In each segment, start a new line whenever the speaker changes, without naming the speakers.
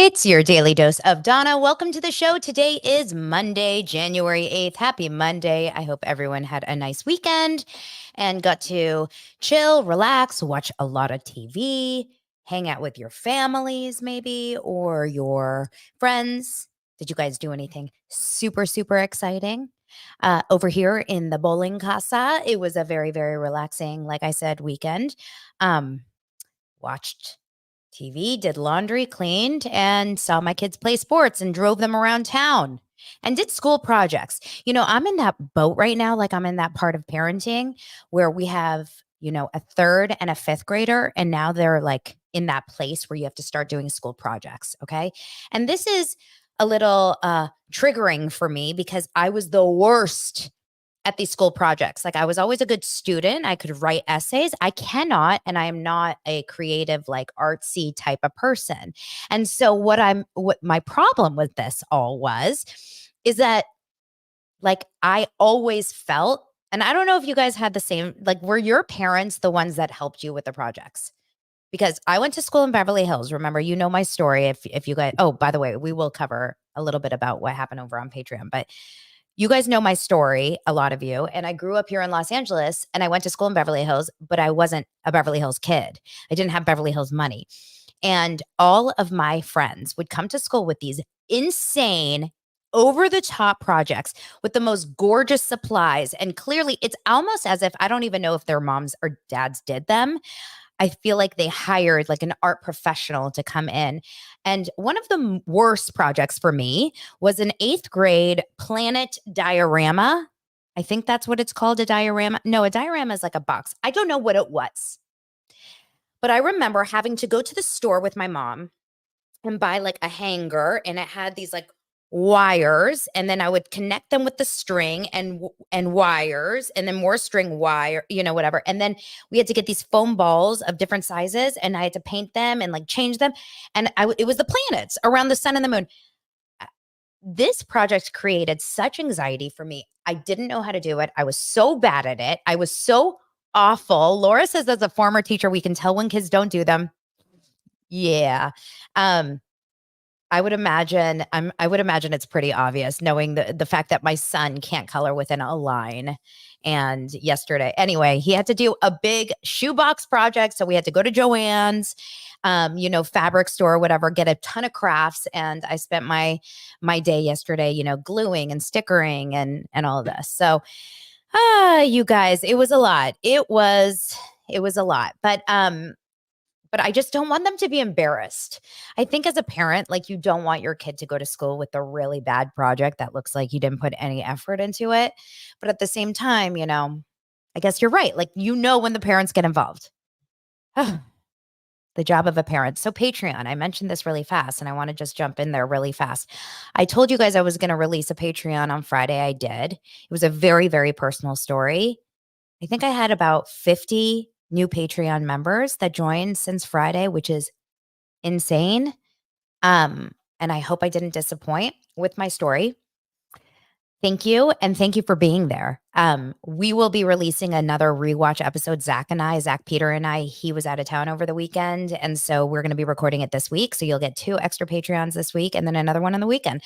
It's your daily dose of Donna. Welcome to the show. Today is Monday, January 8th. Happy Monday. I hope everyone had a nice weekend and got to chill, relax, watch a lot of TV, hang out with your families, maybe, or your friends. Did you guys do anything super, super exciting? Over here in the bowling casa, it was a very, very relaxing, like I said, weekend. Um, Watched TV, did laundry, cleaned, and saw my kids play sports and drove them around town and did school projects. I'm in that boat right now. Like I'm in that part of parenting where we have, a third and a fifth grader. And now they're like in that place where you have to start doing school projects. Okay. And this is a little triggering for me because I was the worst at these school projects. Like I was always a good student. I could write essays. I cannot, and I am not a creative, like artsy type of person. And so what my problem with this all is that like I always felt, and I don't know if you guys had the same, like were your parents the ones that helped you with the projects? Because I went to school in Beverly Hills. Remember, you know my story. If you guys, oh, by the way, we will cover a little bit about what happened over on Patreon, but you guys know my story, a lot of you. And I grew up here in Los Angeles and I went to school in Beverly Hills, but I wasn't a Beverly Hills kid. I didn't have Beverly Hills money. And all of my friends would come to school with these insane, over the top projects with the most gorgeous supplies. And clearly, it's almost as if I don't even know if their moms or dads did them. I feel like they hired like an art professional to come in. And one of the worst projects for me was an eighth grade planet diorama. I think that's what it's called, a diorama. No, a diorama is like a box. I don't know what it was. But I remember having to go to the store with my mom and buy like a hanger, and it had these like wires, and then I would connect them with the string and wires, and then more string, wire, whatever. And then we had to get these foam balls of different sizes, and I had to paint them and like change them. And it was the planets around the sun and the moon. This project created such anxiety for me. I didn't know how to do it. I was so bad at it. I was so awful. Laura says, as a former teacher, we can tell when kids don't do them. Yeah. Um, I would imagine it's pretty obvious knowing the fact that my son can't color within a line. And yesterday, anyway, he had to do a big shoebox project. So we had to go to Joann's, fabric store, whatever, get a ton of crafts. And I spent my day yesterday, gluing and stickering and all of this. So you guys, it was a lot. It was a lot. But I just don't want them to be embarrassed. I think as a parent, like you don't want your kid to go to school with a really bad project that looks like you didn't put any effort into it. But at the same time, I guess you're right. Like, when the parents get involved. The job of a parent. So Patreon, I mentioned this really fast and I want to just jump in there really fast. I told you guys I was going to release a Patreon on Friday. I did. It was a very, very personal story. I think I had about 50 new Patreon members that joined since Friday, which is insane. And I hope I didn't disappoint with my story. Thank you. And thank you for being there. We will be releasing another rewatch episode. Zach Peter and I, he was out of town over the weekend. And so we're going to be recording it this week. So you'll get 2 extra Patreons this week and then another one on the weekend.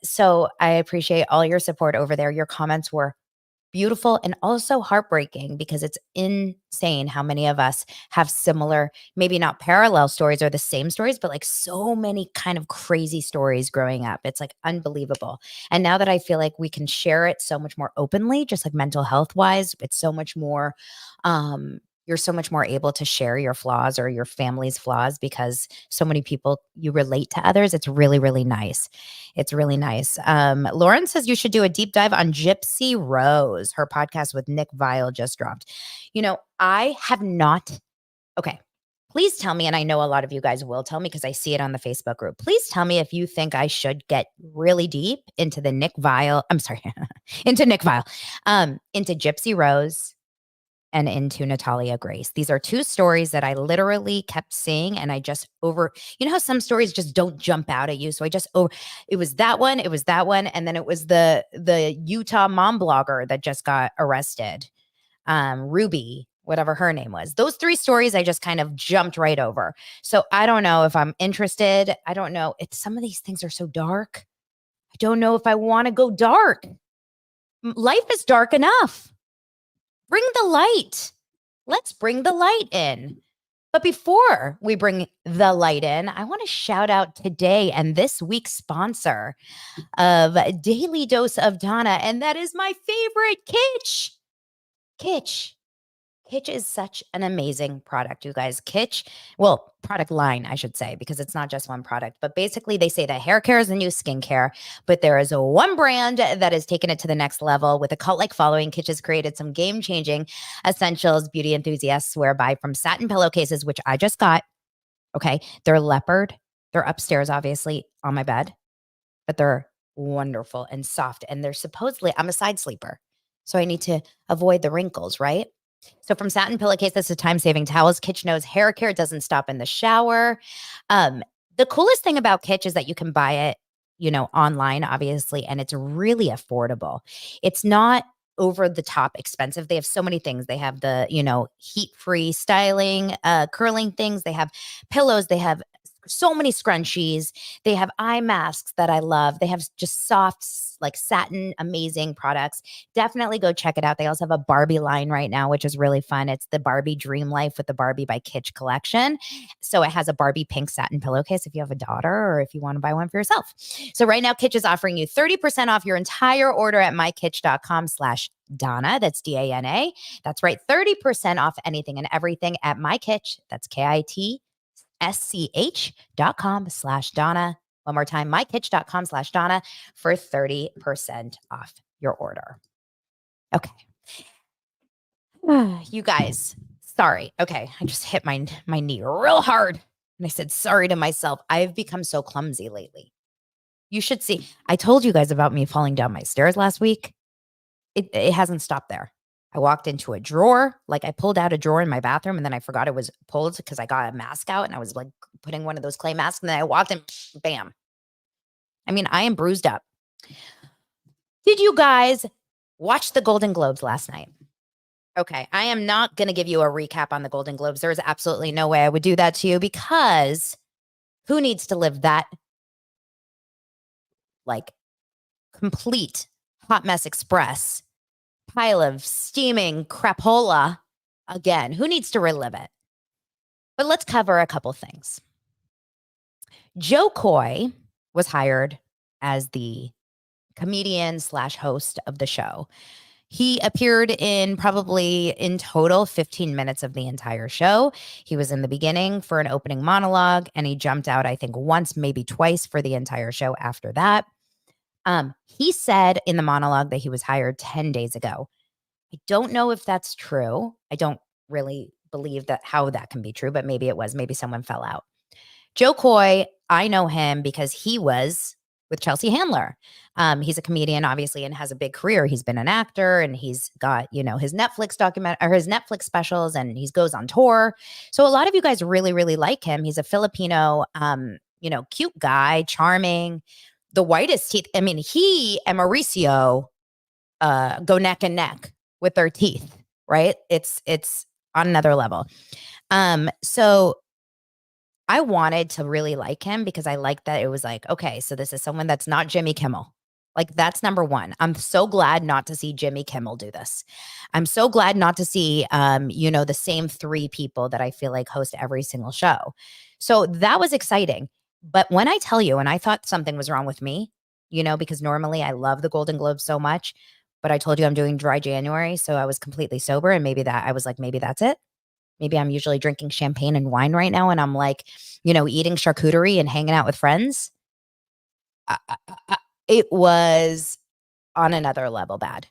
So I appreciate all your support over there. Your comments were beautiful and also heartbreaking because it's insane how many of us have similar, maybe not parallel stories or the same stories, but like so many kind of crazy stories growing up. It's like unbelievable. And now that I feel like we can share it so much more openly, just like mental health wise, it's so much more, you're so much more able to share your flaws or your family's flaws because so many people, you relate to others. It's really, really nice. It's really nice. Lauren says you should do a deep dive on Gypsy Rose. Her podcast with Nick Vile just dropped. I have not. Okay. Please tell me, and I know a lot of you guys will tell me because I see it on the Facebook group. Please tell me if you think I should get really deep into the Nick Vile. I'm sorry, into Nick Vile, into Gypsy Rose, and into Natalia Grace. These are 2 stories that I literally kept seeing and I just how some stories just don't jump out at you. So it was that one, and then it was the Utah mom blogger that just got arrested. Ruby, whatever her name was. Those 3 stories I just kind of jumped right over. So I don't know if I'm interested. I don't know. Some of these things are so dark. I don't know if I want to go dark. Life is dark enough. Bring the light. Let's bring the light in. But before we bring the light in, I want to shout out today and this week's sponsor of Daily Dose of Donna, and that is my favorite, Kitsch. Kitsch. Kitsch is such an amazing product, you guys. Kitsch, well, product line, I should say, because it's not just one product. But basically, they say that hair care is the new skincare. But there is one brand that has taken it to the next level with a cult-like following. Kitsch has created some game-changing essentials beauty enthusiasts swear by, from satin pillowcases, which I just got. Okay, they're leopard. They're upstairs, obviously, on my bed. But they're wonderful and soft. And they're supposedly, I'm a side sleeper, so I need to avoid the wrinkles, right? So from satin pillowcases to time-saving towels, Kitsch knows hair care doesn't stop in the shower. The coolest thing about Kitsch is that you can buy it, online, obviously, and it's really affordable. It's not over the top expensive. They have so many things. They have the, heat-free styling, curling things. They have pillows. They have so many scrunchies. They have eye masks that I love. They have just soft, like satin, amazing products. Definitely go check it out. They also have a Barbie line right now, which is really fun. It's the Barbie Dream Life with the Barbie by Kitsch collection. So it has a Barbie pink satin pillowcase if you have a daughter or if you want to buy one for yourself. So right now, Kitsch is offering you 30% off your entire order at mykitsch.com/Donna. That's DANA. That's right. 30% off anything and everything at mykitsch. That's KITSCH.com/Donna. One more time, mykitsch.com/Donna for 30% off your order. Okay. You guys, sorry. Okay. I just hit my knee real hard. And I said, sorry to myself. I've become so clumsy lately. You should see. I told you guys about me falling down my stairs last week. It hasn't stopped there. I walked into a drawer, like I pulled out a drawer in my bathroom and then I forgot it was pulled because I got a mask out and I was like putting one of those clay masks and then I walked and bam. I mean, I am bruised up. Did you guys watch the Golden Globes last night? Okay, I am not going to give you a recap on the Golden Globes. There's absolutely no way I would do that to you because who needs to live that like complete hot mess express pile of steaming crapola again? Who needs to relive it? But let's cover a couple things. Joe Coy was hired as the comedian/host of the show. He appeared in probably in total 15 minutes of the entire show. He was in the beginning for an opening monologue and he jumped out, I think, once, maybe twice for the entire show after that. He said in the monologue that he was hired 10 days ago. I don't know if that's true. I don't really believe that how that can be true, but maybe it was. Maybe someone fell out. Joe Coy, I know him because he was with Chelsea Handler. He's a comedian, obviously, and has a big career. He's been an actor and he's got, his Netflix document or his Netflix specials and he goes on tour. So a lot of you guys really, really like him. He's a Filipino, cute guy, charming, the whitest teeth. I mean, he and Mauricio go neck and neck with their teeth, right? It's on another level. So I wanted to really like him because I liked that it was like, okay, so this is someone that's not Jimmy Kimmel. Like that's number one. I'm so glad not to see Jimmy Kimmel do this. I'm so glad not to see, the same 3 people that I feel like host every single show. So that was exciting. But when I tell you, and I thought something was wrong with me, because normally I love the Golden Globes so much, but I told you I'm doing dry January. So I was completely sober. And maybe that's it. Maybe I'm usually drinking champagne and wine right now. And I'm like, eating charcuterie and hanging out with friends. It was on another level bad,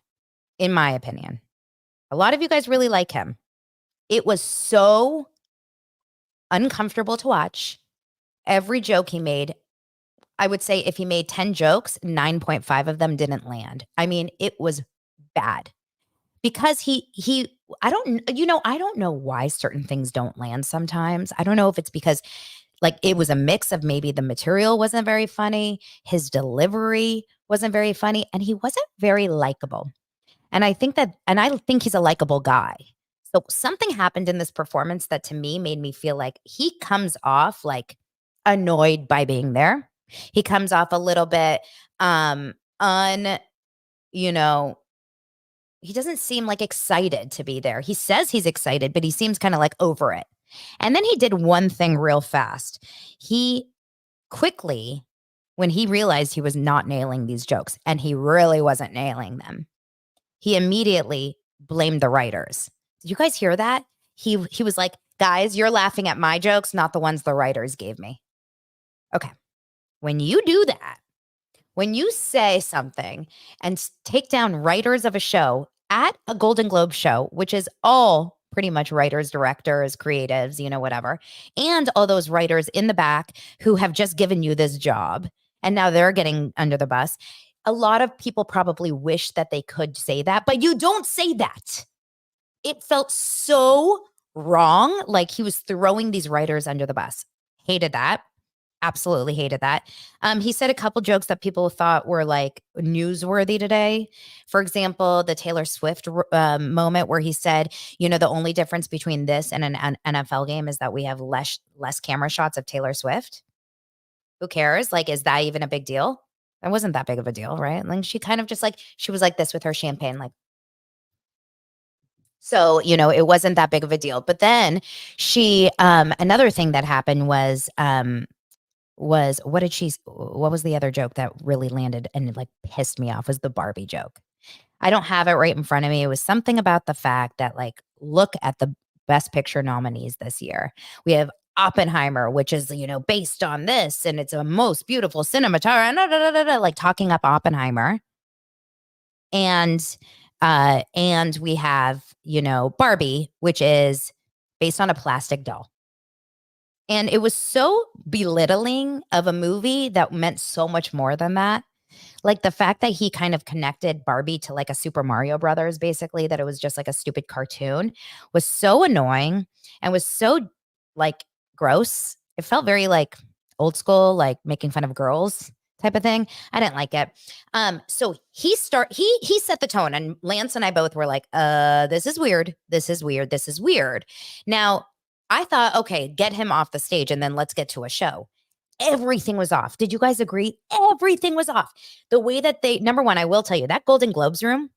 in my opinion. A lot of you guys really like him. It was so uncomfortable to watch. Every joke he made, I would say if he made 10 jokes, 9.5 of them didn't land. I mean, it was bad. Because I don't know why certain things don't land sometimes. I don't know if it's because like it was a mix of maybe the material wasn't very funny, his delivery wasn't very funny, and he wasn't very likable. And I think he's a likable guy. So something happened in this performance that to me made me feel like he comes off like annoyed by being there. He comes off a little bit un you know, he doesn't seem like excited to be there. He says he's excited, but he seems kind of like over it. And then he did one thing real fast. He quickly, when he realized he was not nailing these jokes and he really wasn't nailing them, he immediately blamed the writers. Did you guys hear that? He was like, "Guys, you're laughing at my jokes, not the ones the writers gave me." Okay. When you do that, when you say something and take down writers of a show at a Golden Globe show, which is all pretty much writers, directors, creatives, whatever, and all those writers in the back who have just given you this job and now they're getting under the bus. A lot of people probably wish that they could say that, but you don't say that. It felt so wrong, like he was throwing these writers under the bus. Hated that. Absolutely hated that. He said a couple jokes that people thought were like newsworthy today. For example, the Taylor Swift moment where he said, the only difference between this and an NFL game is that we have less camera shots of Taylor Swift. Who cares? Like, is that even a big deal? That wasn't that big of a deal, right? Like she kind of just like she was like this with her champagne, like so, it wasn't that big of a deal. But then she another thing that happened was what was the other joke that really landed and like pissed me off was the Barbie joke. I don't have it right in front of me. It was something about the fact that like look at the best picture nominees this year. We have Oppenheimer, which is, based on this and it's a most beautiful cinematography, like talking up Oppenheimer. And we have, Barbie, which is based on a plastic doll. And it was so belittling of a movie that meant so much more than that. Like the fact that he kind of connected Barbie to like a Super Mario Brothers, basically, that it was just like a stupid cartoon was so annoying and was so like gross. It felt very like old school, like making fun of girls type of thing. I didn't like it. So he set the tone and Lance and I both were like, this is weird. This is weird. This is weird. Now, I thought, okay, get him off the stage and then let's get to a show. Everything was off. Did you guys agree? Everything was off. The way that number one, I will tell you that Golden Globes room,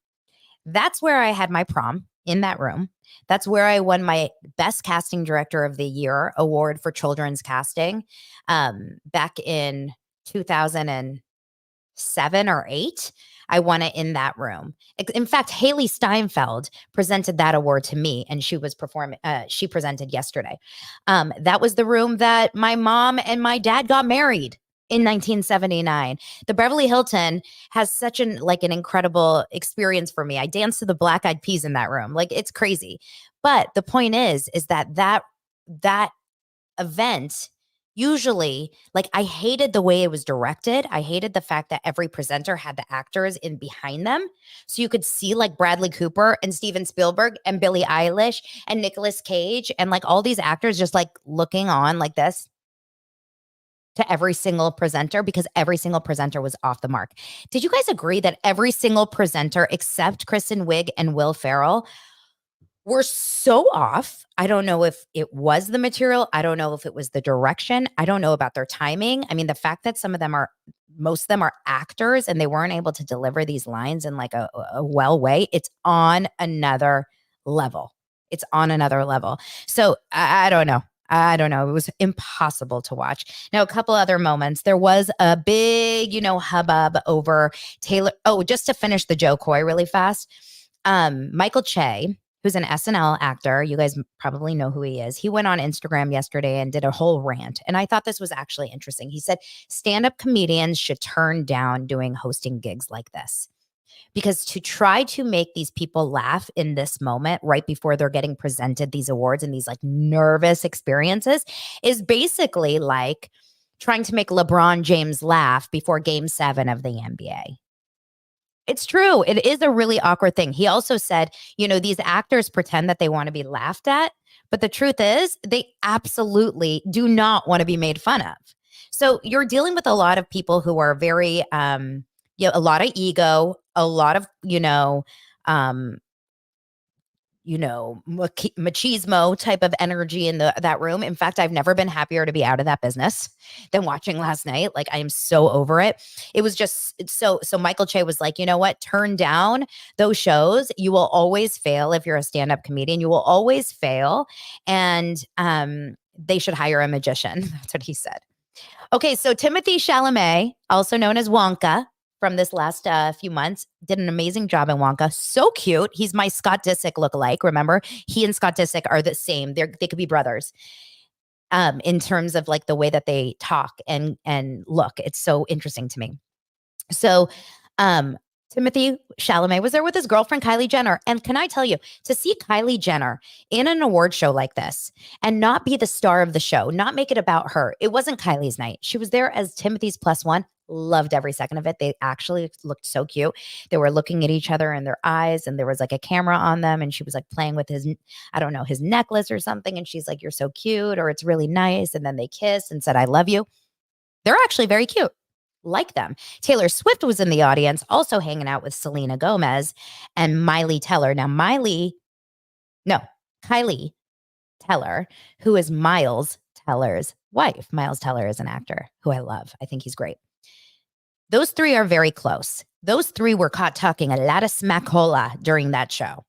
that's where I had my prom in that room. That's where I won my Best Casting Director of the Year award for children's casting back in 2007 or 8. I won it in that room. In fact, Haley Steinfeld presented that award to me, and she was performing. She presented yesterday. That was the room that my mom and my dad got married in 1979. The Beverly Hilton has such an incredible experience for me. I danced to the Black Eyed Peas in that room. Like it's crazy. But the point is that event usually, like, I hated the way it was directed. I hated the fact that every presenter had the actors in behind them. So you could see like Bradley Cooper and Steven Spielberg and Billie Eilish and Nicolas Cage and like all these actors just like looking on like this to every single presenter because every single presenter was off the mark. Did you guys agree that every single presenter except Kristen Wiig and Will Ferrell were so off? I don't know if it was the material. I don't know if it was the direction. I don't know about their timing. I mean, the fact that most of them are actors and they weren't able to deliver these lines in like a well way, it's on another level. It's on another level. So I don't know. I don't know. It was impossible to watch. Now, a couple other moments. There was a big, hubbub over Taylor. Oh, just to finish the Joe Coy really fast. Michael Che, who's an SNL actor. You guys probably know who he is. He went on Instagram yesterday and did a whole rant. And I thought this was actually interesting. He said, stand-up comedians should turn down doing hosting gigs like this. Because to try to make these people laugh in this moment, right before they're getting presented these awards and these like nervous experiences, is basically like trying to make LeBron James laugh before Game 7 of the NBA. It's true. It is a really awkward thing. He also said, these actors pretend that they want to be laughed at, but the truth is they absolutely do not want to be made fun of. So you're dealing with a lot of people who are very, a lot of ego, a lot of, machismo type of energy in that room. In fact, I've never been happier to be out of that business than watching last night. Like, I am so over it. It was just so Michael Che was like, you know what? Turn down those shows. You will always fail if you're a stand-up comedian. You will always fail. And they should hire a magician. That's what he said. Okay, so Timothy Chalamet, also known as Wonka, from this last few months, did an amazing job in Wonka. So cute. He's my Scott Disick lookalike. Remember, he and Scott Disick are the same. They could be brothers. In terms of like the way that they talk and look, it's so interesting to me. So, Timothy Chalamet was there with his girlfriend, Kylie Jenner. And can I tell you, to see Kylie Jenner in an award show like this and not be the star of the show, not make it about her. It wasn't Kylie's night. She was there as Timothy's plus one. Loved every second of it. They actually looked so cute. They were looking at each other in their eyes, and there was like a camera on them, and she was like playing with his, I don't know, his necklace or something. And she's like, "You're so cute," or "It's really nice." And then they kissed and said, "I love you." They're actually very cute. Like them. Taylor Swift was in the audience, also hanging out with Selena Gomez and Kylie Teller, who is Miles Teller's wife. Miles Teller is an actor who I love. I think he's great. Those three are very close. Those three were caught talking a lot of smackola during that show.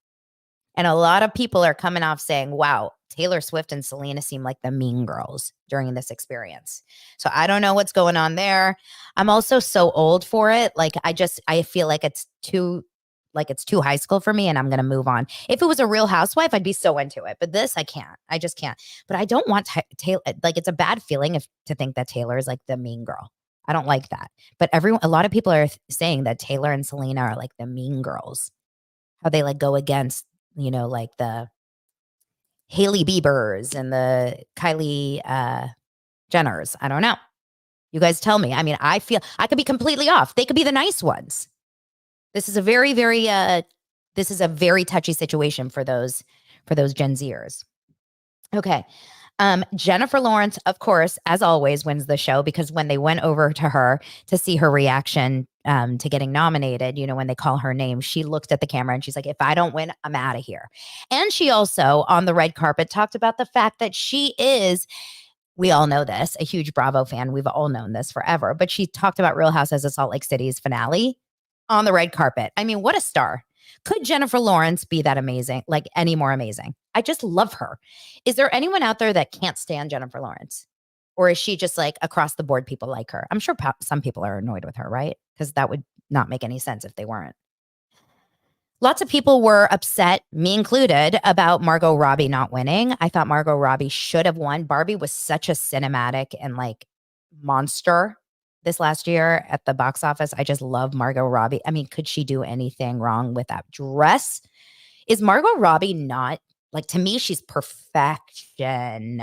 And a lot of people are coming off saying, wow, Taylor Swift and Selena seem like the mean girls during this experience. So I don't know what's going on there. I'm also so old for it. Like, I feel like it's too high school for me, and I'm going to move on. If it was a Real Housewife, I'd be so into it. But this, I can't. I just can't. But I don't want Taylor. Like, it's a bad feeling to think that Taylor is like the mean girl. I don't like that. But a lot of people are saying that Taylor and Selena are like the mean girls. How they like go against, like the Hailey Biebers and the Kylie Jenners. I don't know. You guys tell me. I mean, I feel I could be completely off. They could be the nice ones. This is a very, very touchy situation for those Gen Zers. Okay. Jennifer Lawrence, of course, as always, wins the show, because when they went over to her to see her reaction to getting nominated, when they call her name, she looked at the camera and she's like, if I don't win, I'm out of here. And she also, on the red carpet, talked about the fact that she is, we all know this, a huge Bravo fan. We've all known this forever. But she talked about Real Housewives of Salt Lake City's finale on the red carpet. I mean, what a star. Could Jennifer Lawrence be that amazing, like any more amazing? I just love her. Is there anyone out there that can't stand Jennifer Lawrence? Or is she just like across the board people like her? I'm sure some people are annoyed with her, right? Because that would not make any sense if they weren't. Lots of people were upset, me included, about Margot Robbie not winning. I thought Margot Robbie should have won. Barbie was such a cinematic and like monster this last year at the box office. I just love Margot Robbie. I mean, could she do anything wrong with that dress? Is Margot Robbie not, like, to me, she's perfection.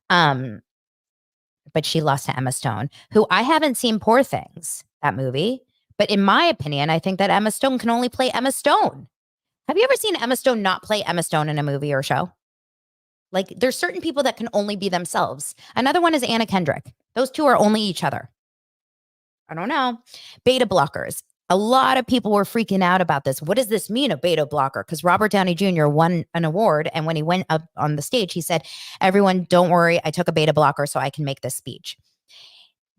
But she lost to Emma Stone, who I haven't seen Poor Things, that movie. But in my opinion, I think that Emma Stone can only play Emma Stone. Have you ever seen Emma Stone not play Emma Stone in a movie or show? Like, there's certain people that can only be themselves. Another one is Anna Kendrick. Those two are only each other. I don't know. Beta blockers. A lot of people were freaking out about this. What does this mean, a beta blocker? Because Robert Downey Jr. won an award, and when he went up on the stage, he said, everyone, don't worry, I took a beta blocker so I can make this speech.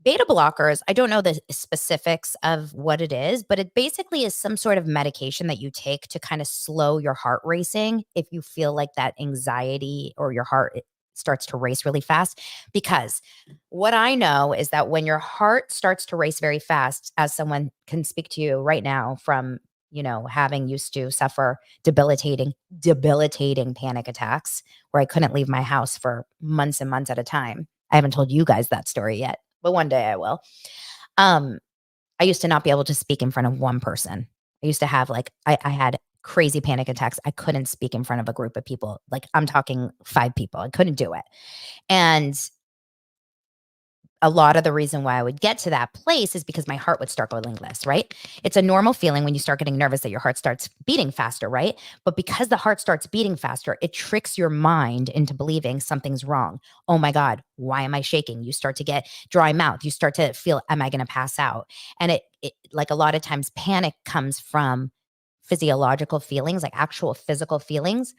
Beta blockers, I don't know the specifics of what it is, but it basically is some sort of medication that you take to kind of slow your heart racing if you feel like that anxiety or your heart starts to race really fast. Because what I know is that when your heart starts to race very fast, as someone can speak to you right now from, having used to suffer debilitating panic attacks where I couldn't leave my house for months and months at a time. I haven't told you guys that story yet, but one day I will. I used to not be able to speak in front of one person. I used to have I had crazy panic attacks. I couldn't speak in front of a group of people. Like, I'm talking 5 people. I couldn't do it. And a lot of the reason why I would get to that place is because my heart would start going like this, right? It's a normal feeling when you start getting nervous that your heart starts beating faster, right? But because the heart starts beating faster, it tricks your mind into believing something's wrong. Oh my God, why am I shaking? You start to get dry mouth. You start to feel, am I going to pass out? And it like a lot of times panic comes from physiological feelings, like actual physical feelings.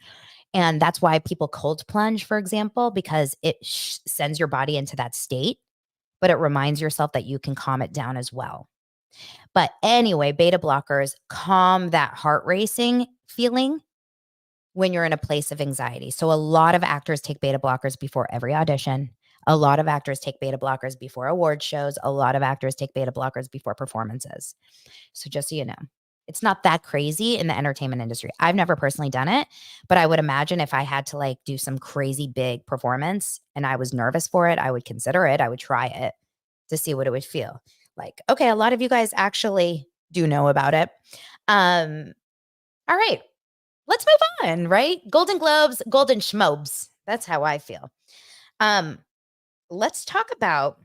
And that's why people cold plunge, for example, because it sends your body into that state, but it reminds yourself that you can calm it down as well. But anyway, beta blockers calm that heart racing feeling when you're in a place of anxiety. So a lot of actors take beta blockers before every audition. A lot of actors take beta blockers before award shows. A lot of actors take beta blockers before performances. So just so you know, it's not that crazy in the entertainment industry. I've never personally done it, but I would imagine if I had to like do some crazy big performance and I was nervous for it, I would consider it. I would try it to see what it would feel like. Okay, a lot of you guys actually do know about it. All right, let's move on, right? Golden Globes, Golden Schmobes. That's how I feel. Let's talk about,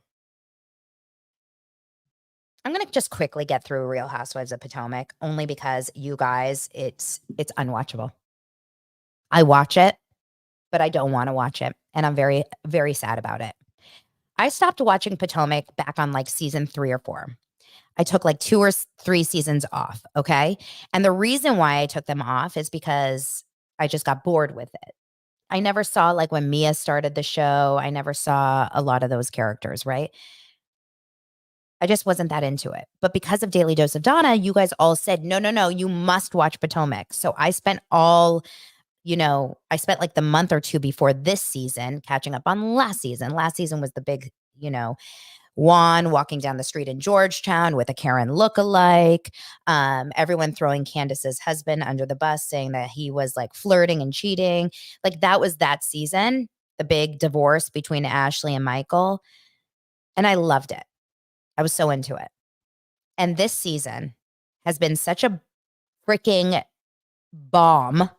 I'm going to just quickly get through Real Housewives of Potomac only because you guys, it's unwatchable. I watch it, but I don't want to watch it. And I'm very, very sad about it. I stopped watching Potomac back on like season 3 or 4. I took like 2 or 3 seasons off. Okay. And the reason why I took them off is because I just got bored with it. I never saw like when Mia started the show, I never saw a lot of those characters, right? I just wasn't that into it. But because of Daily Dose of Donna, you guys all said, no, you must watch Potomac. So I spent I spent like the month or 2 before this season catching up on last season. Last season was the big, Juan walking down the street in Georgetown with a Karen lookalike. Everyone throwing Candace's husband under the bus, saying that he was like flirting and cheating. Like that was that season, the big divorce between Ashley and Michael. And I loved it. I was so into it. And this season has been such a freaking bomb.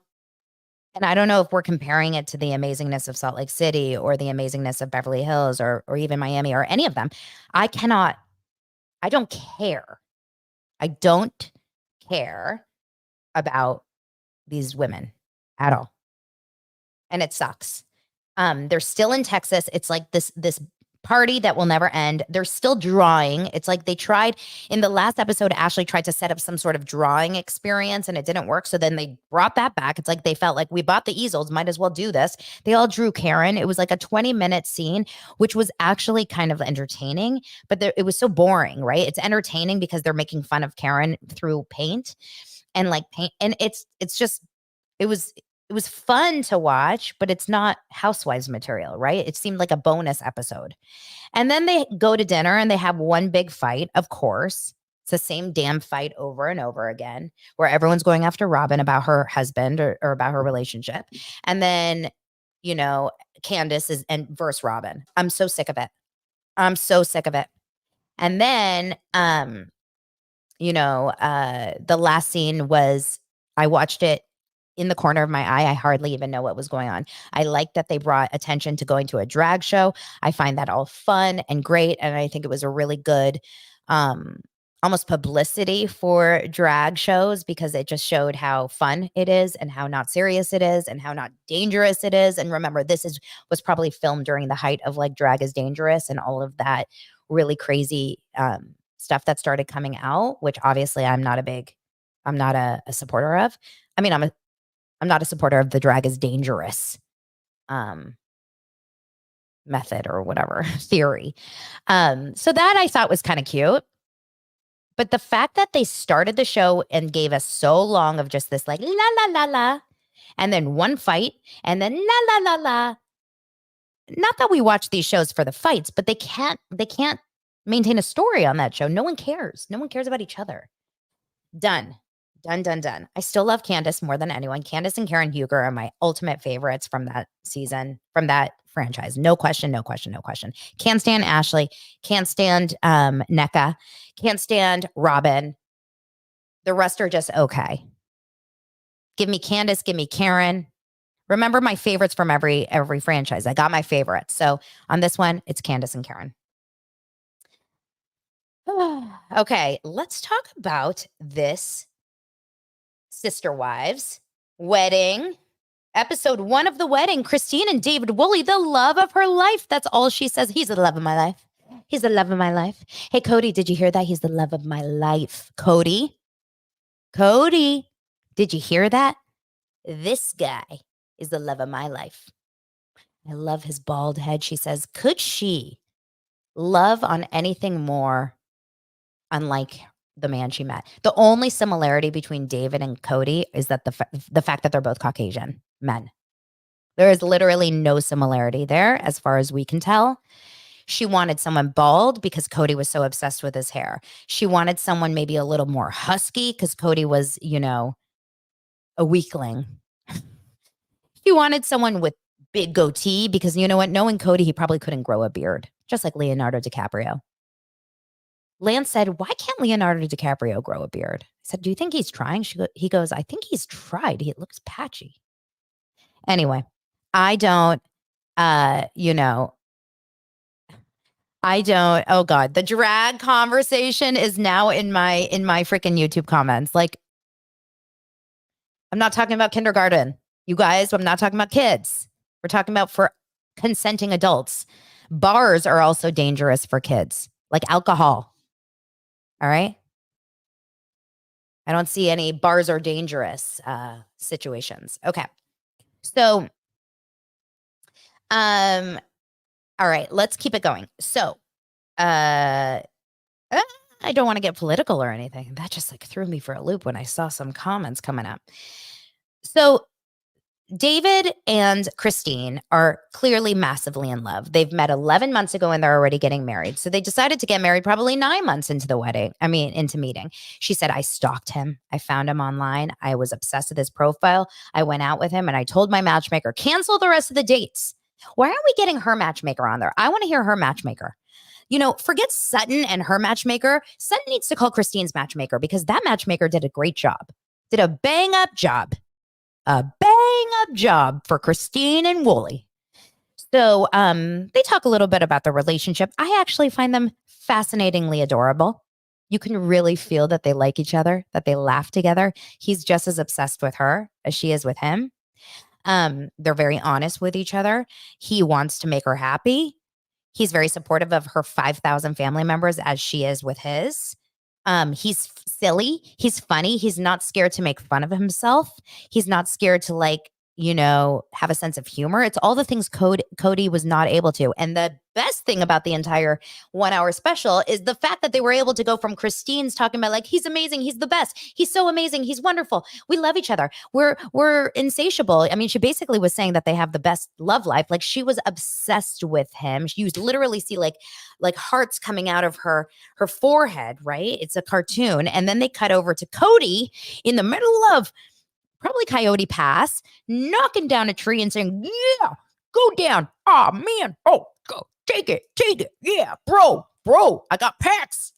And I don't know if we're comparing it to the amazingness of Salt Lake City or the amazingness of Beverly Hills or even Miami or any of them. I don't care. I don't care about these women at all. And it sucks. They're still in Texas. It's like this party that will never end. They're still drawing. It's like they tried in the last episode, Ashley tried to set up some sort of drawing experience and it didn't work. So then they brought that back. It's like they felt like we bought the easels, might as well do this. They all drew Karen. It was like a 20-minute scene, which was actually kind of entertaining, but it was so boring, right? It's entertaining because they're making fun of Karen through paint and like paint. And it's just, it was fun to watch, but it's not Housewives material, right? It seemed like a bonus episode. And then they go to dinner and they have one big fight, of course. It's the same damn fight over and over again, where everyone's going after Robin about her husband or about her relationship. And then, Candace is and versus Robin. I'm so sick of it. I'm so sick of it. And then, the last scene was, I watched it in the corner of my eye. I hardly even know what was going on. I like that they brought attention to going to a drag show. I find that all fun and great. And I think it was a really good, almost publicity for drag shows because it just showed how fun it is and how not serious it is and how not dangerous it is. And remember, was probably filmed during the height of like Drag is Dangerous and all of that really crazy stuff that started coming out, which obviously I'm not a supporter of. I mean, I'm not a supporter of the Drag is Dangerous method or whatever theory. So that I thought was kind of cute. But the fact that they started the show and gave us so long of just this like la la la la, and then one fight, and then la la la la. Not that we watch these shows for the fights, but they can't maintain a story on that show. No one cares. No one cares about each other. Done. I still love Candace more than anyone. Candace and Karen Huger are my ultimate favorites from that season, from that franchise. No question. Can't stand Ashley. Can't stand Nneka. Can't stand Robin. The rest are just okay. Give me Candace. Give me Karen. Remember my favorites from every franchise. I got my favorites. So on this one, it's Candace and Karen. Okay, let's talk about this Sister Wives wedding. Episode 1 of The Wedding. Christine and David Woolley, the love of her life. That's all she says. He's the love of my life. He's the love of my life. Hey, Cody, did you hear that? He's the love of my life. Cody. Did you hear that? This guy is the love of my life. I love his bald head. She says, could she love on anything more unlike the man she met? The only similarity between David and Cody is that the fact that they're both Caucasian men. There is literally no similarity there as far as we can tell. She wanted someone bald because Cody was so obsessed with his hair. She wanted someone maybe a little more husky because Cody was, a weakling. She wanted someone with big goatee because you know what? Knowing Cody, he probably couldn't grow a beard, just like Leonardo DiCaprio. Lance said, why can't Leonardo DiCaprio grow a beard? I said, do you think he's trying? He goes, I think he's tried. It looks patchy. Anyway, I don't, oh God, the drag conversation is now in my freaking YouTube comments. Like, I'm not talking about kindergarten, you guys. I'm not talking about kids. We're talking about for consenting adults. Bars are also dangerous for kids, like alcohol. All right. I don't see any bars are dangerous situations. Okay. So, all right, let's keep it going. So, I don't want to get political or anything. That just like threw me for a loop when I saw some comments coming up. So, David and Christine are clearly massively in love. They've met 11 months ago and they're already getting married. So they decided to get married probably 9 months into the wedding. Into meeting. She said, I stalked him. I found him online. I was obsessed with his profile. I went out with him and I told my matchmaker, cancel the rest of the dates. Why aren't we getting her matchmaker on there? I want to hear her matchmaker. Forget Sutton and her matchmaker. Sutton needs to call Christine's matchmaker because that matchmaker did a great job. Did a bang up job. A bang up job for Christine and Wooly. So they talk a little bit about the relationship. I actually find them fascinatingly adorable. You can really feel that they like each other, that they laugh together. He's just as obsessed with her as she is with him. They're very honest with each other. He wants to make her happy. He's very supportive of her 5,000 family members as she is with his. He's silly. He's funny. He's not scared to make fun of himself. He's not scared to have a sense of humor. It's all the things Cody was not able to. And the best thing about the entire 1 hour special is the fact that they were able to go from Christine's talking about he's amazing. He's the best. He's so amazing. He's wonderful. We love each other. We're insatiable. I mean, she basically was saying that they have the best love life. Like she was obsessed with him. You literally see like hearts coming out of her forehead, right? It's a cartoon. And then they cut over to Cody in the middle of probably Coyote Pass, knocking down a tree and saying, yeah, go down. Oh, man. Oh, go. Take it. Yeah, bro, I got packs.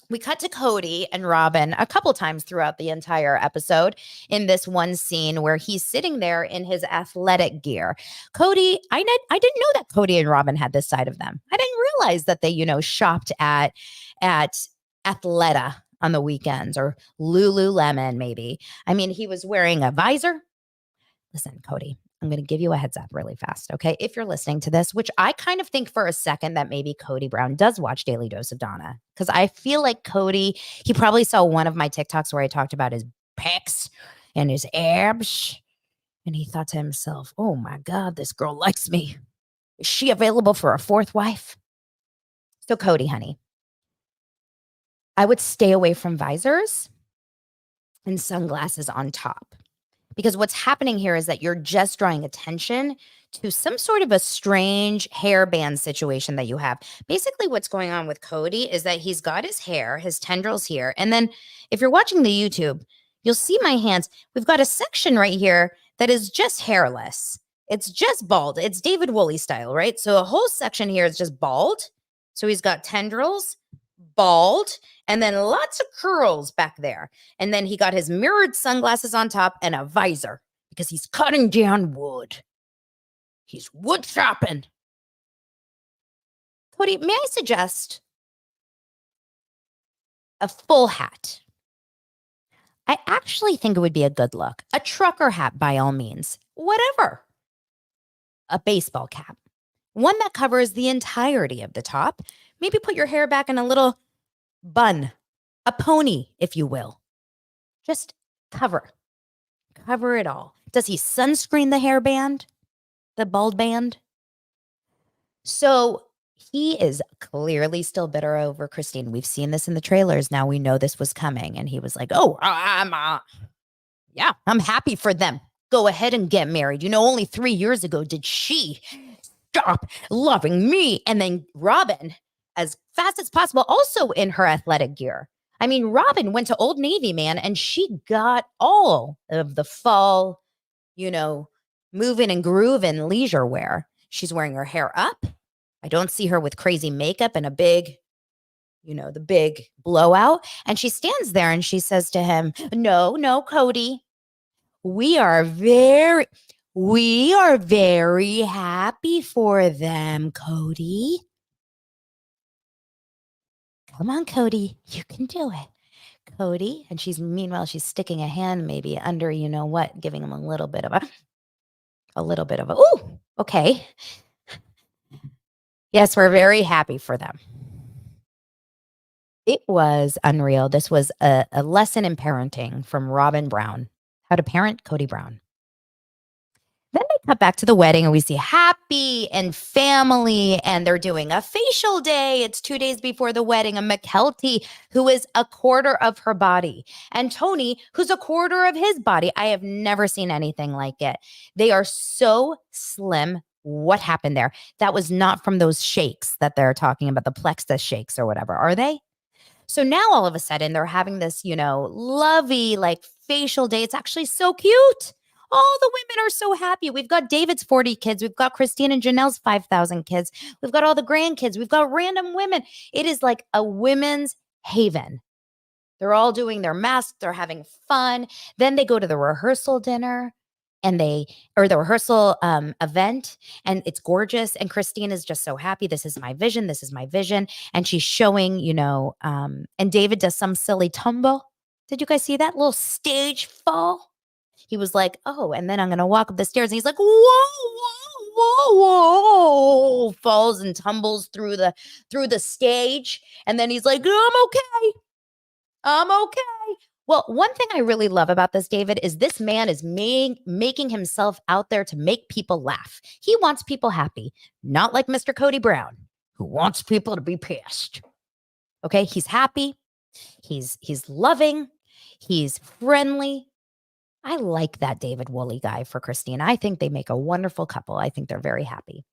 We cut to Cody and Robin a couple times throughout the entire episode in this one scene where he's sitting there in his athletic gear. Cody, I didn't know that Cody and Robin had this side of them. I didn't realize that they, shopped at Athleta on the weekends or Lululemon maybe. I mean, he was wearing a visor. Listen, Cody, I'm going to give you a heads up really fast, okay? If you're listening to this, which I kind of think for a second that maybe Cody Brown does watch Daily Dose of Donna, because I feel like Cody, he probably saw one of my TikToks where I talked about his pecs and his abs, and he thought to himself, oh my God, this girl likes me. Is she available for a fourth wife? So Cody, honey, I would stay away from visors and sunglasses on top. Because what's happening here is that you're just drawing attention to some sort of a strange hairband situation that you have. Basically, what's going on with Cody is that he's got his hair, his tendrils here. And then if you're watching the YouTube, you'll see my hands. We've got a section right here that is just hairless. It's just bald. It's David Woolley style, right? So a whole section here is just bald. So he's got tendrils, bald, and then lots of curls back there. And then he got his mirrored sunglasses on top and a visor because he's cutting down wood. He's wood chopping. Cody, may I suggest a full hat? I actually think it would be a good look. A trucker hat by all means. Whatever. A baseball cap. One that covers the entirety of the top. Maybe put your hair back in a little bun, a pony, if you will. Just cover. cover it all. Does he sunscreen the hairband? The bald band? So he is clearly still bitter over Christine. We've seen this in the trailers. Now we know this was coming. And he was like, oh, I'm happy for them. Go ahead and get married. Only 3 years ago did she stop loving me. And then Robin, as fast as possible, also in her athletic gear. I mean, Robin went to Old Navy, man, and she got all of the fall, moving and grooving leisure wear. She's wearing her hair up. I don't see her with crazy makeup and a big, the big blowout. And she stands there and she says to him, no, Cody, we are very happy for them, Cody. Come on, Cody, you can do it. Cody. And meanwhile, she's sticking a hand maybe under, giving him a little bit of ooh, okay. Yes, we're very happy for them. It was unreal. This was a lesson in parenting from Robin Brown. How to parent Cody Brown. Then they cut back to the wedding and we see Happy and family, and they're doing a facial day. It's 2 days before the wedding. And McKelty, who is a quarter of her body, and Tony, who's a quarter of his body. I have never seen anything like it. They are so slim. What happened there? That was not from those shakes that they're talking about, the plexus shakes or whatever, are they? So now all of a sudden they're having this, lovey, like facial day. It's actually so cute. All the women are so happy. We've got David's 40 kids. We've got Christine and Janelle's 5,000 kids. We've got all the grandkids. We've got random women. It is like a women's haven. They're all doing their masks. They're having fun. Then they go to the rehearsal dinner or the rehearsal event, and it's gorgeous. And Christine is just so happy. This is my vision. This is my vision. And she's showing, and David does some silly tumble. Did you guys see that little stage fall? He was like, oh, and then I'm going to walk up the stairs. And he's like, whoa, falls and tumbles through the stage. And then he's like, I'm okay. Well, one thing I really love about this, David, is this man is making himself out there to make people laugh. He wants people happy, not like Mr. Cody Brown, who wants people to be pissed. Okay, he's happy. He's loving. He's friendly. I like that David Woolley guy for Christine. I think they make a wonderful couple. I think they're very happy.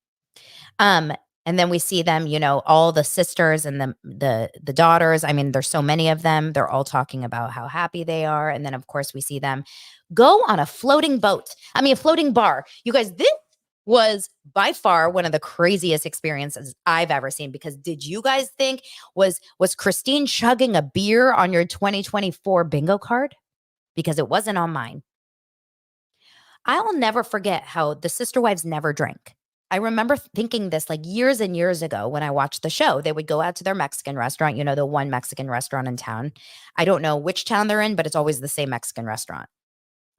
And then we see them, all the sisters and the daughters. I mean, there's so many of them. They're all talking about how happy they are. And then, of course, we see them go on a floating boat. I mean, a floating bar. You guys, this was by far one of the craziest experiences I've ever seen, because did you guys think was Christine chugging a beer on your 2024 bingo card? Because it wasn't on mine. I'll never forget how the sister wives never drink. I remember thinking this like years and years ago when I watched the show. They would go out to their Mexican restaurant, the one Mexican restaurant in town. I don't know which town they're in, but it's always the same Mexican restaurant.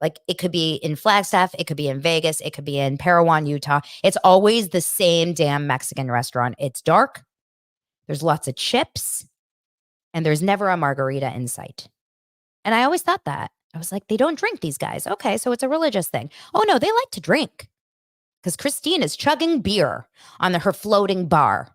Like it could be in Flagstaff, it could be in Vegas, it could be in Parowan, Utah. It's always the same damn Mexican restaurant. It's dark, there's lots of chips, and there's never a margarita in sight. And I always thought that. I was like, they don't drink, these guys. Okay, so it's a religious thing. Oh no, they like to drink. Because Christine is chugging beer on her floating bar.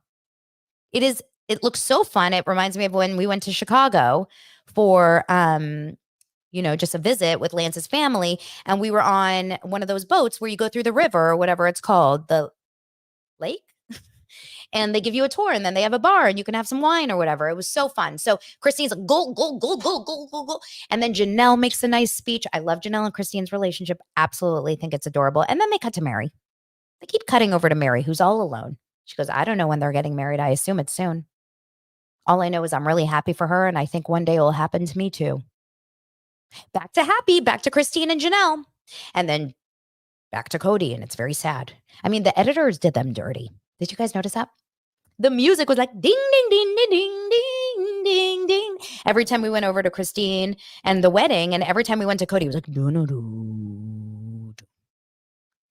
It looks so fun. It reminds me of when we went to Chicago for, just a visit with Lance's family. And we were on one of those boats where you go through the river or whatever it's called, the lake. And they give you a tour, and then they have a bar and you can have some wine or whatever. It was so fun. So Christine's like, go, go, go, go, go, go, go. And then Janelle makes a nice speech. I love Janelle and Christine's relationship. Absolutely think it's adorable. And then they cut to Mary. They keep cutting over to Mary, who's all alone. She goes, I don't know when they're getting married. I assume it's soon. All I know is I'm really happy for her, and I think one day it will happen to me too. Back to Happy, back to Christine and Janelle. And then back to Cody, and it's very sad. I mean, the editors did them dirty. Did you guys notice that? The music was like ding, ding, ding, ding, ding, ding, ding, ding. Every time we went over to Christine and the wedding, and every time we went to Cody, it was like, do, do, do,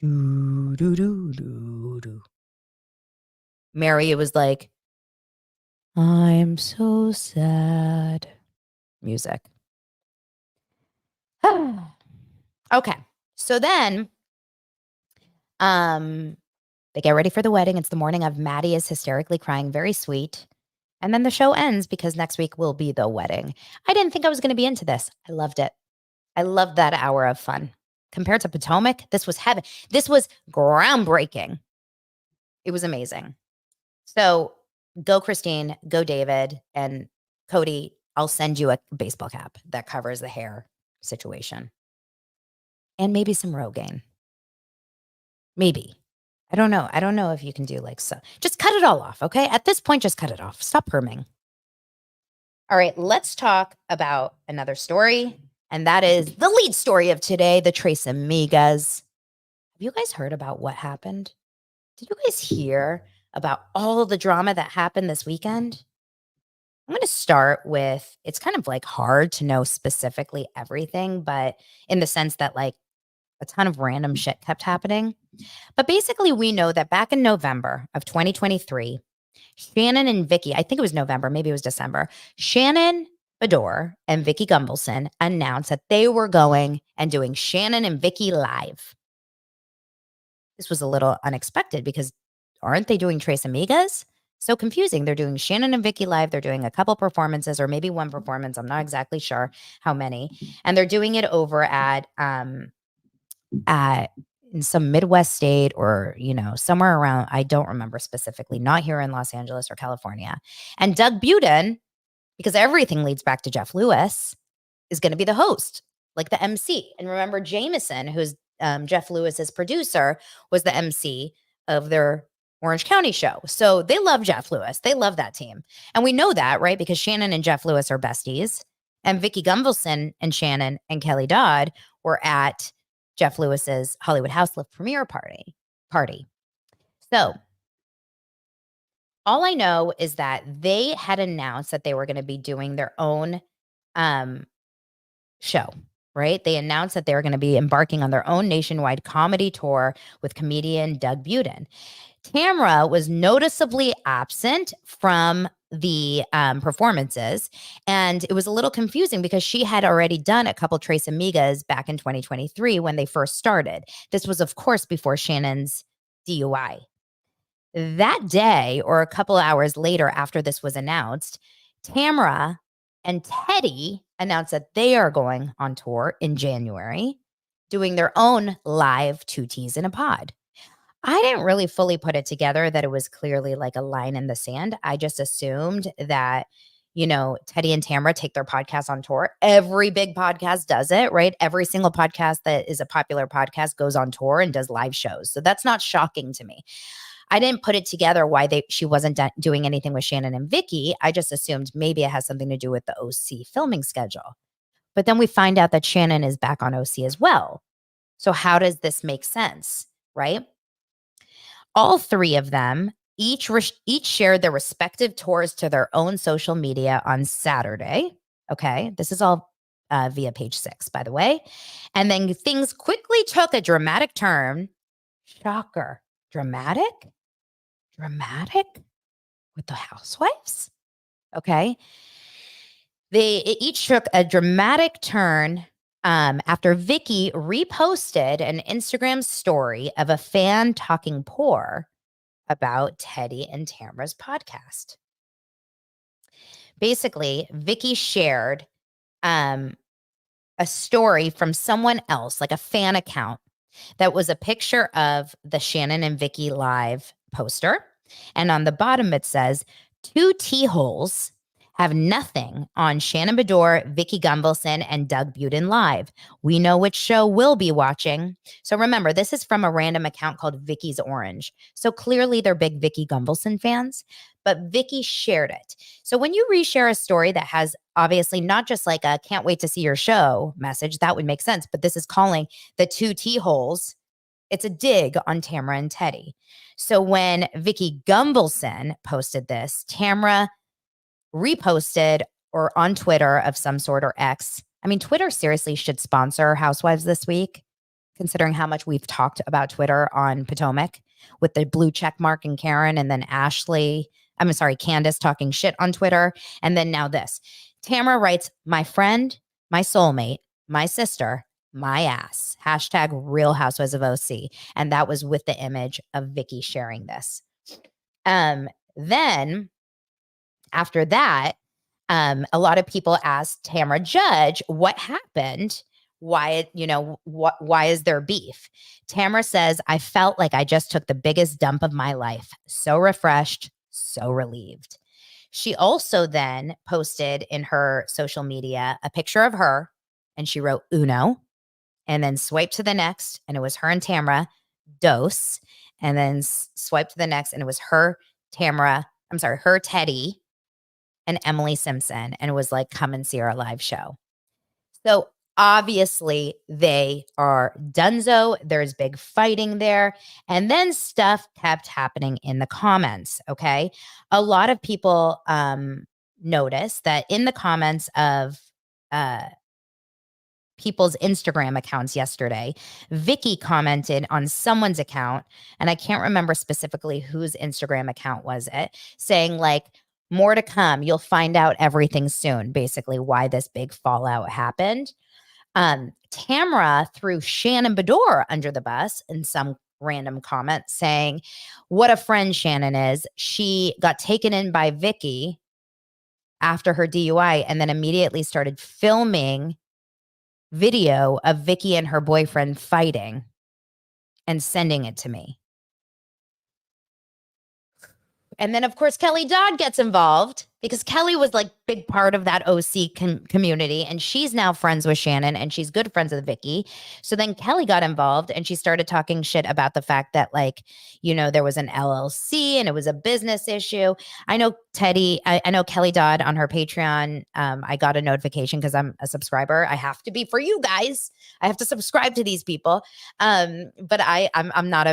do, do, do, do, do. Mary, it was like, I'm so sad. Music. All Okay. So then they get ready for the wedding. It's the morning of Maddie is hysterically crying, very sweet. And then the show ends because next week will be the wedding. I didn't think I was going to be into this. I loved it. I loved that hour of fun. Compared to Potomac, this was heaven. This was groundbreaking. It was amazing. So go Christine, go David, and Cody, I'll send you a baseball cap that covers the hair situation. And maybe some Rogaine. Maybe. I don't know. I don't know if you can do like so. Just cut it all off, okay? At this point, just cut it off. Stop perming. All right, let's talk about another story. And that is the lead story of today, the Trace Amigas. Have you guys heard about what happened? Did you guys hear about all the drama that happened this weekend? I'm going to start with, it's kind of like hard to know specifically everything, but in the sense that like a ton of random shit kept happening. But basically, we know that back in November of 2023, Shannon and Vicki, I think it was November, maybe it was December, Shannon Bedore and Vicki Gunvalson announced that they were going and doing Shannon and Vicki live. This was a little unexpected because aren't they doing Trace Amigas? So confusing. They're doing Shannon and Vicki live. They're doing a couple performances or maybe one performance. I'm not exactly sure how many. And they're doing it over at in some Midwest state or, somewhere around, I don't remember specifically, not here in Los Angeles or California. And Doug Buden, because everything leads back to Jeff Lewis, is going to be the host, like the MC. And remember, Jameson, who's Jeff Lewis's producer, was the MC of their Orange County show. So they love Jeff Lewis. They love that team. And we know that, right? Because Shannon and Jeff Lewis are besties. And Vicki Gunvalson and Shannon and Kelly Dodd were at Jeff Lewis's Hollywood House Lift premiere party. So all I know is that they had announced that they were going to be doing their own show, right? They announced that they were going to be embarking on their own nationwide comedy tour with comedian Doug Buden. Tamra was noticeably absent from the performances, and it was a little confusing because she had already done a couple Trace Amigas back in 2023 when they first started. This was, of course, before Shannon's DUI. That day, or a couple hours later after this was announced, Tamra and Teddy announced that they are going on tour in January, doing their own live Two Teas in a Pod. I didn't really fully put it together that it was clearly like a line in the sand. I just assumed that, Teddy and Tamra take their podcast on tour. Every big podcast does it, right? Every single podcast that is a popular podcast goes on tour and does live shows. So that's not shocking to me. I didn't put it together why she wasn't doing anything with Shannon and Vicki. I just assumed maybe it has something to do with the OC filming schedule. But then we find out that Shannon is back on OC as well. So how does this make sense, right? All three of them each shared their respective tours to their own social media on Saturday. Okay, this is all via page 6, by the way. And then things quickly took a dramatic turn. Shocker. Dramatic with the housewives? Okay. It each took a dramatic turn after Vicki reposted an Instagram story of a fan talking poor about Teddy and Tamra's podcast. Basically, Vicki shared a story from someone else, like a fan account, that was a picture of the Shannon and Vicki live poster. And on the bottom, it says, 2 T-holes have nothing on Shannon Bedore, Vicki Gunvalson, and Doug Buden live. We know which show we'll be watching. So remember, this is from a random account called Vicki's Orange. So clearly they're big Vicki Gunvalson fans, but Vicki shared it. So when you reshare a story that has obviously not just like a can't wait to see your show message, that would make sense. But this is calling the 2 T-holes. It's a dig on Tamra and Teddy. So when Vicki Gunvalson posted this, Tamra reposted or on Twitter of some sort or X. I mean, Twitter seriously should sponsor Housewives this week, considering how much we've talked about Twitter on Potomac with the blue check mark and Karen, and then Candace talking shit on Twitter. And then now this. Tamra writes, my friend, my soulmate, my sister, my ass. Hashtag Real Housewives of OC. And that was with the image of Vicki sharing this. Then after that, a lot of people asked Tamra Judge what happened. Why, why is there beef? Tamra says, I felt like I just took the biggest dump of my life. So refreshed, so relieved. She also then posted in her social media a picture of her, and she wrote Uno, and then swiped to the next, and it was her and Tamra, Dos, and then swiped to the next, and it was her, her, Teddy, and Emily Simpson, and it was like, come and see our live show. So obviously they are donezo. There's big fighting there. And then stuff kept happening in the comments. Okay. A lot of people noticed that in the comments of people's Instagram accounts yesterday, Vicki commented on someone's account, and I can't remember specifically whose Instagram account was it, saying like, more to come. You'll find out everything soon, basically why this big fallout happened. Tamra threw Shannon Bedore under the bus in some random comment saying, what a friend Shannon is. She got taken in by Vicki after her DUI and then immediately started filming video of Vicki and her boyfriend fighting and sending it to me. And then, of course, Kelly Dodd gets involved because Kelly was like big part of that OC community. And she's now friends with Shannon and she's good friends with Vicki. So then Kelly got involved and she started talking shit about the fact that like, there was an LLC and it was a business issue. I know I know Kelly Dodd on her Patreon. I got a notification because I'm a subscriber. I have to be for you guys. I have to subscribe to these people. But I'm not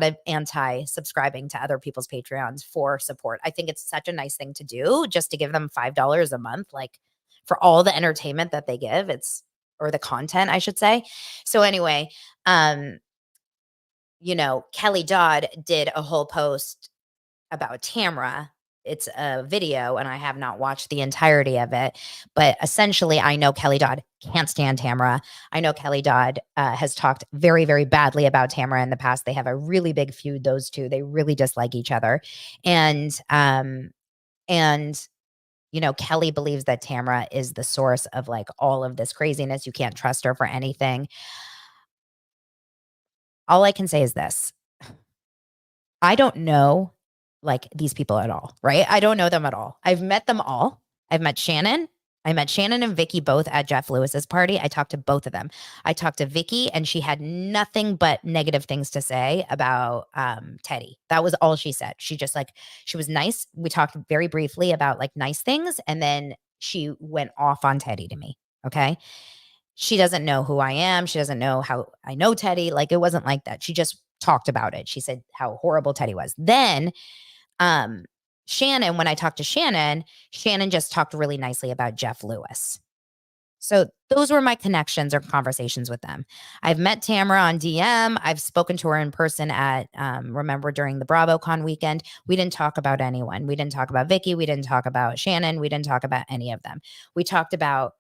an anti-subscribing to other people's Patreons for support. I think it's such a nice thing to do just to give them $5 a month, like for all the entertainment that they give. Or the content, I should say. So anyway, Kelly Dodd did a whole post about Tamra. It's a video and I have not watched the entirety of it, but essentially I know Kelly Dodd can't stand Tamra. I know Kelly Dodd has talked very, very badly about Tamra in the past. They have a really big feud, those two. They really dislike each other. And Kelly believes that Tamra is the source of like all of this craziness. You can't trust her for anything. All I can say is this. I don't know like these people at all, right? I don't know them at all. I've met them all. I've met Shannon. I met Shannon and Vicki both at Jeff Lewis's party. I talked to both of them. I talked to Vicki and she had nothing but negative things to say about Teddy. That was all she said. She was nice. We talked very briefly about like nice things. And then she went off on Teddy to me. Okay. She doesn't know who I am. She doesn't know how I know Teddy. Like it wasn't like that. She just talked about it. She said how horrible Teddy was. Then Shannon, when I talked to Shannon just talked really nicely about Jeff Lewis. So those were my connections or conversations with them. I've met Tamra on DM. I've spoken to her in person at, remember during the BravoCon weekend, we didn't talk about anyone. We didn't talk about Vicki. We didn't talk about Shannon. We didn't talk about any of them. We talked about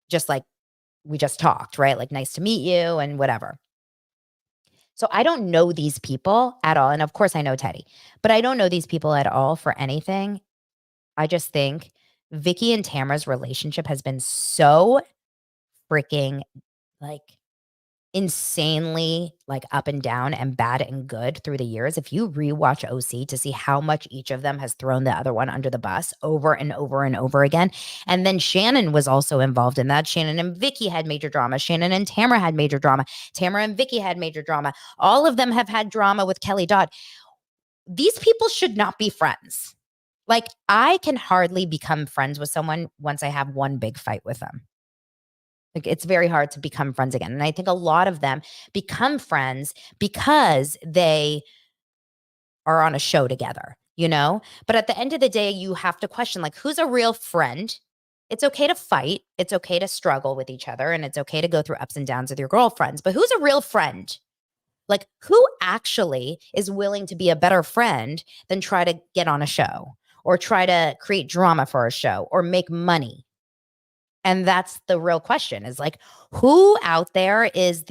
just like, we just talked, right? Like, nice to meet you and whatever. So I don't know these people at all. And of course I know Teddy, but I don't know these people at all for anything. I just think Vicki and Tamra's relationship has been so freaking like insanely like up and down and bad and good through the years. If you rewatch OC to see how much each of them has thrown the other one under the bus over and over and over again. And then Shannon was also involved in that. Shannon and Vicki had major drama. Shannon and Tamra had major drama. Tamra and Vicki had major drama. All of them have had drama with Kelly Dodd. These people should not be friends. Like I can hardly become friends with someone once I have one big fight with them. Like it's very hard to become friends again. And I think a lot of them become friends because they are on a show together, But at the end of the day, you have to question like, who's a real friend? It's okay to fight. It's okay to struggle with each other. And it's okay to go through ups and downs with your girlfriends. But who's a real friend? Like who actually is willing to be a better friend than try to get on a show or try to create drama for a show or make money? And that's the real question, is like, who out there is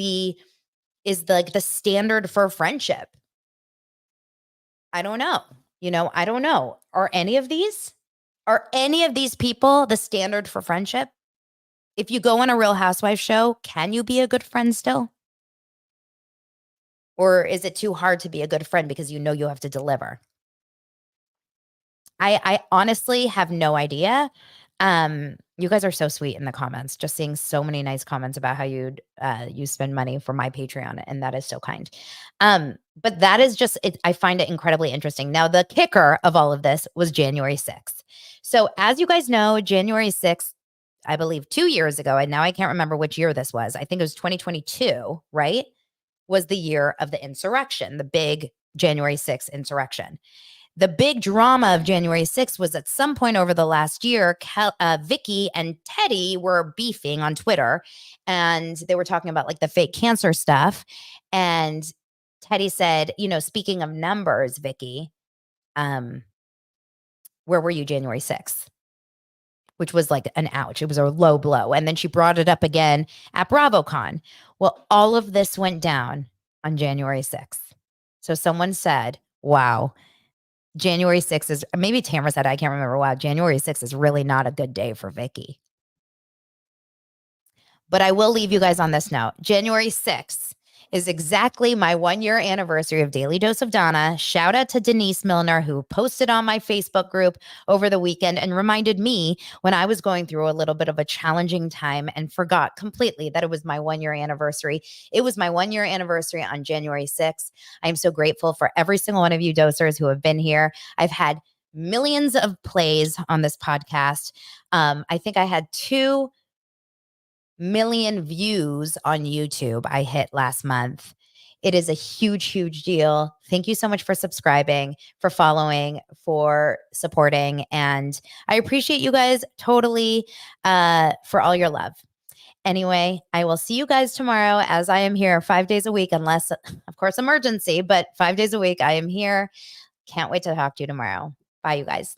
like the standard for friendship? I don't know. I don't know. Are any of these people the standard for friendship? If you go on a Real Housewives show, can you be a good friend still? Or is it too hard to be a good friend because you know you have to deliver? I honestly have no idea. You guys are so sweet in the comments. Just seeing so many nice comments about how you spend money for my Patreon, and that is so kind. But that is just it. I find it incredibly interesting. Now, the kicker of all of this was January 6th. So, as you guys know, January 6th, I believe 2 years ago, and now I can't remember which year this was. I think it was 2022, right? Was the year of the insurrection, the big January 6th insurrection. The big drama of January 6th was at some point over the last year, Vicki and Teddy were beefing on Twitter, and they were talking about like the fake cancer stuff. And Teddy said, speaking of numbers, Vicki, um, where were you January 6th? Which was like an ouch. It was a low blow. And then she brought it up again at BravoCon. Well, all of this went down on January 6th. So someone said, wow, January 6th is, maybe Tamra said, I can't remember. Wow, January 6th is really not a good day for Vicki. But I will leave you guys on this note. January 6th is exactly my 1-year anniversary of Daily Dose of Donna. Shout out to Denise Milner, who posted on my Facebook group over the weekend and reminded me when I was going through a little bit of a challenging time and forgot completely that it was my 1-year anniversary. It was my 1-year anniversary on January 6th. I'm so grateful for every single one of you dosers who have been here. I've had millions of plays on this podcast. I think I had 2 million views on YouTube I hit last month. It is a huge, huge deal. Thank you so much for subscribing, for following, for supporting. And I appreciate you guys totally for all your love. Anyway, I will see you guys tomorrow, as I am here 5 days a week, unless, of course, emergency, but 5 days a week I am here. Can't wait to talk to you tomorrow. Bye, you guys.